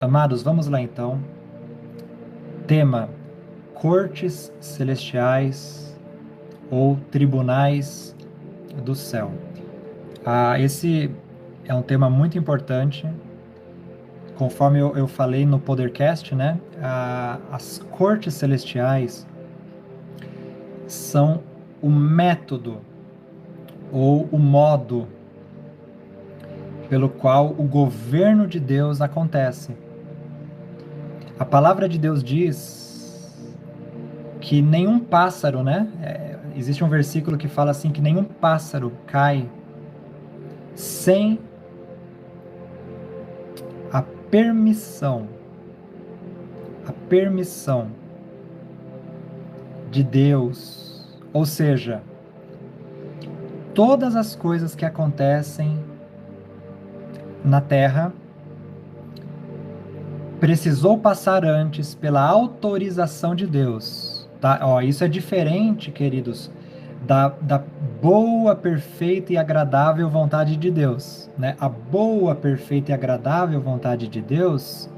Amados, vamos lá então. Tema: Cortes Celestiais ou Tribunais do Céu. Esse é um tema muito importante. Conforme eu falei no Podercast, né? As cortes celestiais são o método ou o modo pelo qual o governo de Deus acontece. A palavra de Deus diz que nenhum pássaro, né? Existe um versículo que fala assim que nenhum pássaro cai sem a permissão, a permissão de Deus. Ou seja, todas as coisas que acontecem na Terra precisou passar antes pela autorização de Deus, tá? Ó, isso é diferente, queridos, da boa, perfeita e agradável vontade de Deus, né? A boa, perfeita e agradável vontade de Deus,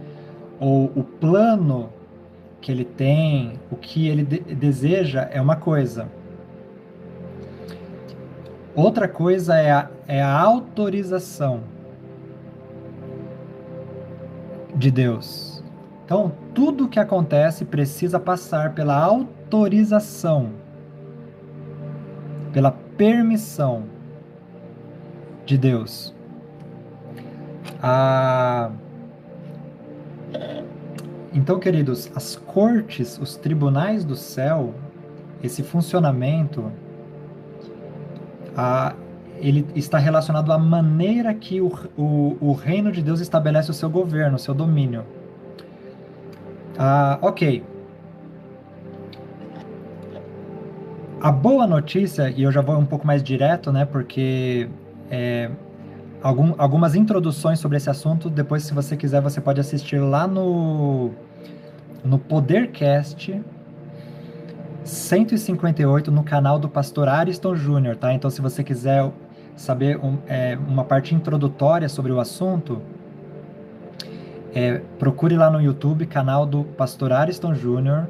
ou o plano que ele tem, o que ele deseja é uma coisa. Outra coisa é a autorização de Deus. Então, tudo que acontece precisa passar pela autorização, pela permissão de Deus. Ah, então, queridos, as cortes, os tribunais do céu, esse funcionamento, ele está relacionado à maneira que o reino de Deus estabelece o seu governo, o seu domínio. Ok. A boa notícia, e eu já vou um pouco mais direto, né, porque algumas introduções sobre esse assunto, depois, se você quiser, você pode assistir lá no Podercast 158, no canal do pastor Ariston Júnior, tá? Então, se você quiser saber uma parte introdutória sobre o assunto, procure lá no YouTube, canal do pastor Ariston Júnior,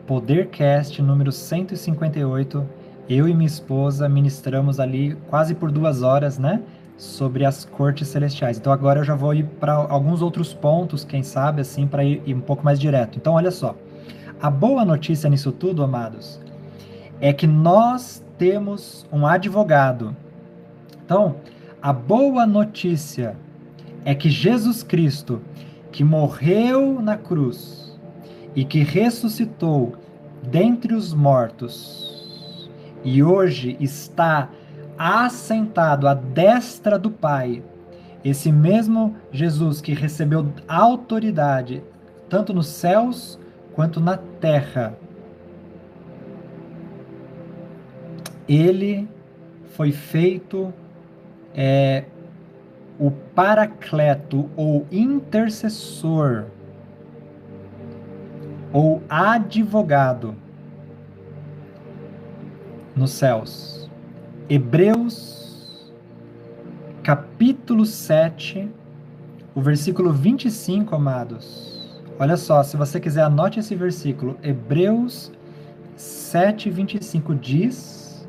Podercast número 158. Eu e minha esposa ministramos ali quase por 2 horas, né? Sobre as cortes celestiais. Então agora eu já vou ir para alguns outros pontos, quem sabe, assim, para ir um pouco mais direto. Então, olha só. A boa notícia nisso tudo, amados, é que nós temos um advogado. Então, a boa notícia é que Jesus Cristo, que morreu na cruz e que ressuscitou dentre os mortos e hoje está assentado à destra do Pai, esse mesmo Jesus que recebeu autoridade tanto nos céus quanto na terra, ele foi feito o paracleto ou intercessor ou advogado nos céus. Hebreus, capítulo 7, o versículo 25, amados. Olha só, se você quiser, anote esse versículo. Hebreus 7, 25 diz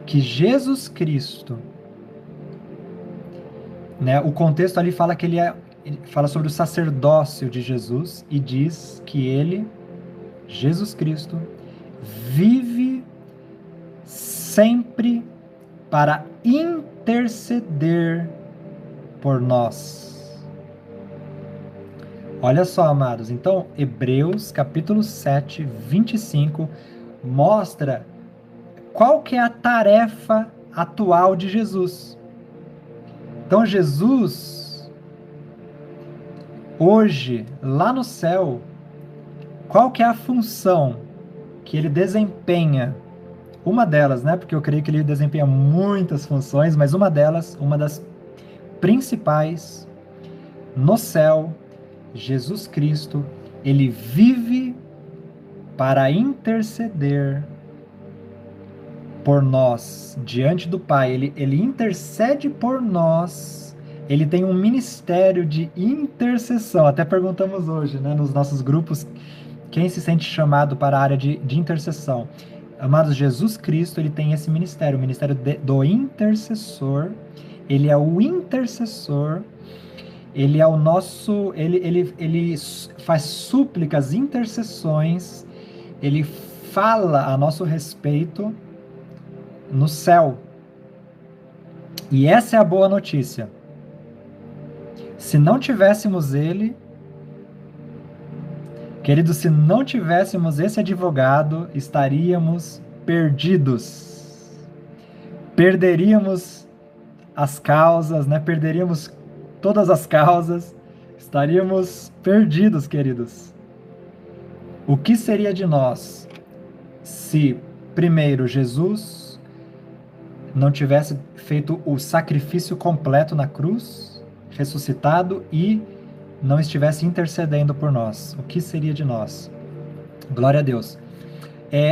que Jesus Cristo, né, o contexto ali fala que ele fala sobre o sacerdócio de Jesus e diz que ele, Jesus Cristo, vive sempre para interceder por nós. Olha só, amados. Então, Hebreus, capítulo 7, 25, mostra qual que é a tarefa atual de Jesus. Então, Jesus, hoje, lá no céu, qual que é a função que ele desempenha? Uma delas, né? Porque eu creio que ele desempenha muitas funções, mas uma delas, uma das principais, no céu, Jesus Cristo, ele vive para interceder por nós diante do Pai. Ele intercede por nós ele tem um ministério de intercessão. Até perguntamos hoje, né, nos nossos grupos, quem se sente chamado para a área de intercessão. Amados, Jesus Cristo, ele tem esse ministério, o ministério do intercessor. Ele é o intercessor, ele é o nosso, ele faz súplicas, intercessões, ele fala a nosso respeito no céu. E essa é a boa notícia. Se não tivéssemos ele, queridos, se não tivéssemos esse advogado, estaríamos perdidos. Perderíamos as causas, né? Perderíamos todas as causas, estaríamos perdidos, queridos. O que seria de nós se, primeiro, Jesus não tivesse feito o sacrifício completo na cruz, ressuscitado e não estivesse intercedendo por nós? O que seria de nós? Glória a Deus.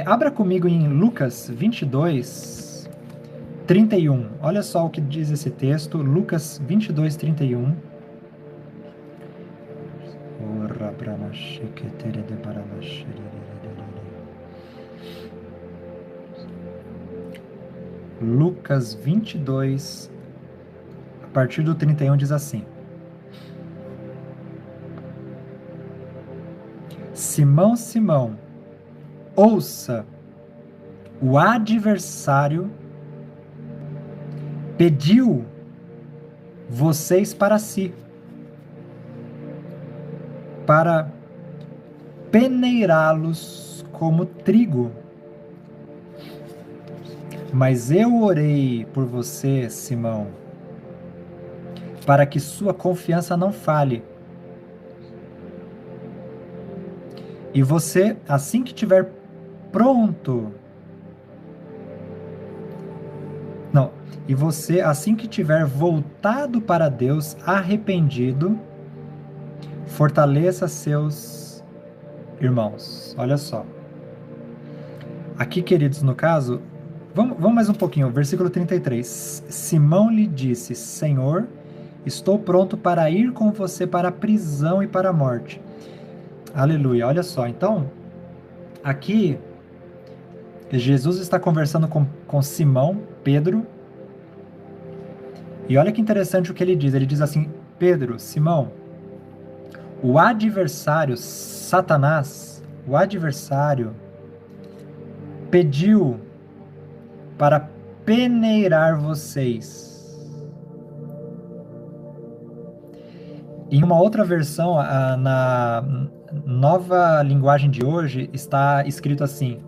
Abra comigo em Lucas 22, 31. Olha só o que diz esse texto, Lucas 22, 31. Lucas 22, a partir do 31, diz assim: Simão, Simão, ouça, o adversário pediu vocês para si, para peneirá-los como trigo. Mas eu orei por você, Simão, para que sua confiança não falhe. E você, assim que tiver pronto, e você, assim que tiver voltado para Deus, arrependido, fortaleça seus irmãos. Olha só. Aqui, queridos, no caso, vamos mais um pouquinho, versículo 33. Simão lhe disse: Senhor, estou pronto para ir com você para a prisão e para a morte. Aleluia. Olha só, então, aqui, Jesus está conversando com Simão, Pedro, e olha que interessante o que ele diz. Ele diz assim: Pedro, Simão, o adversário, Satanás, o adversário, pediu para peneirar vocês. Em uma outra versão, na nova linguagem de hoje, está escrito assim,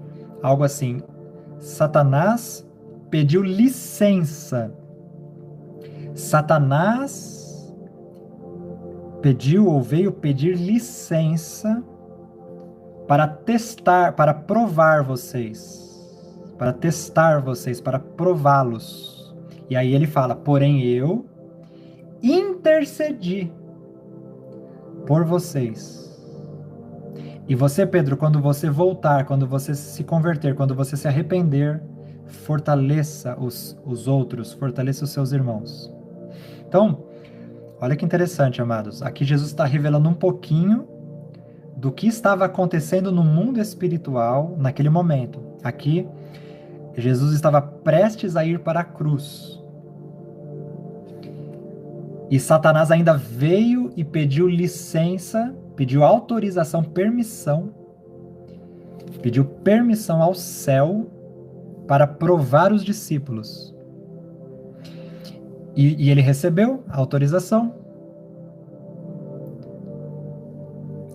algo assim: Satanás pediu licença. Satanás pediu ou veio pedir licença para testar, para provar vocês, para testar vocês, para prová-los. E aí ele fala: porém eu intercedi por vocês. E você, Pedro, quando você voltar, quando você se converter, quando você se arrepender, fortaleça os outros, fortaleça os seus irmãos. Então, olha que interessante, amados. Aqui Jesus está revelando um pouquinho do que estava acontecendo no mundo espiritual naquele momento. Aqui, Jesus estava prestes a ir para a cruz. E Satanás ainda veio e pediu licença, pediu autorização, pediu permissão ao céu para provar os discípulos. E ele recebeu a autorização.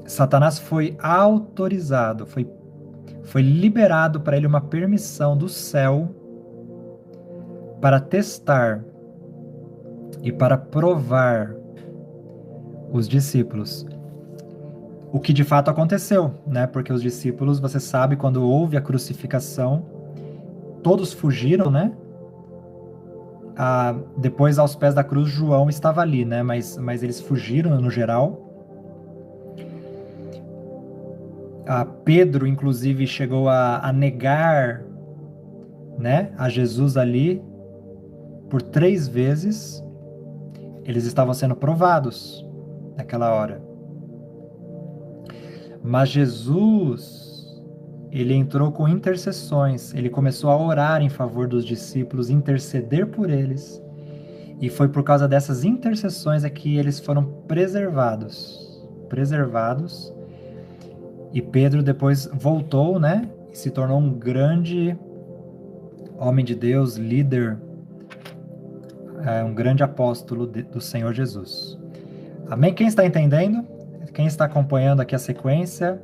Satanás foi autorizado, foi liberado para ele uma permissão do céu para testar e para provar os discípulos. O que de fato aconteceu, né? Porque os discípulos, você sabe, quando houve a crucificação, todos fugiram, né? Depois, aos pés da cruz, João estava ali, né? Mas eles fugiram no geral. Pedro, inclusive, chegou a negar, né, a Jesus ali por 3 vezes. Eles estavam sendo provados naquela hora. Mas Jesus, ele entrou com intercessões, ele começou a orar em favor dos discípulos, interceder por eles, e foi por causa dessas intercessões é que eles foram preservados, e Pedro depois voltou, né, e se tornou um grande homem de Deus, líder, um grande apóstolo do Senhor Jesus. Amém? Quem está entendendo? Quem está acompanhando aqui a sequência?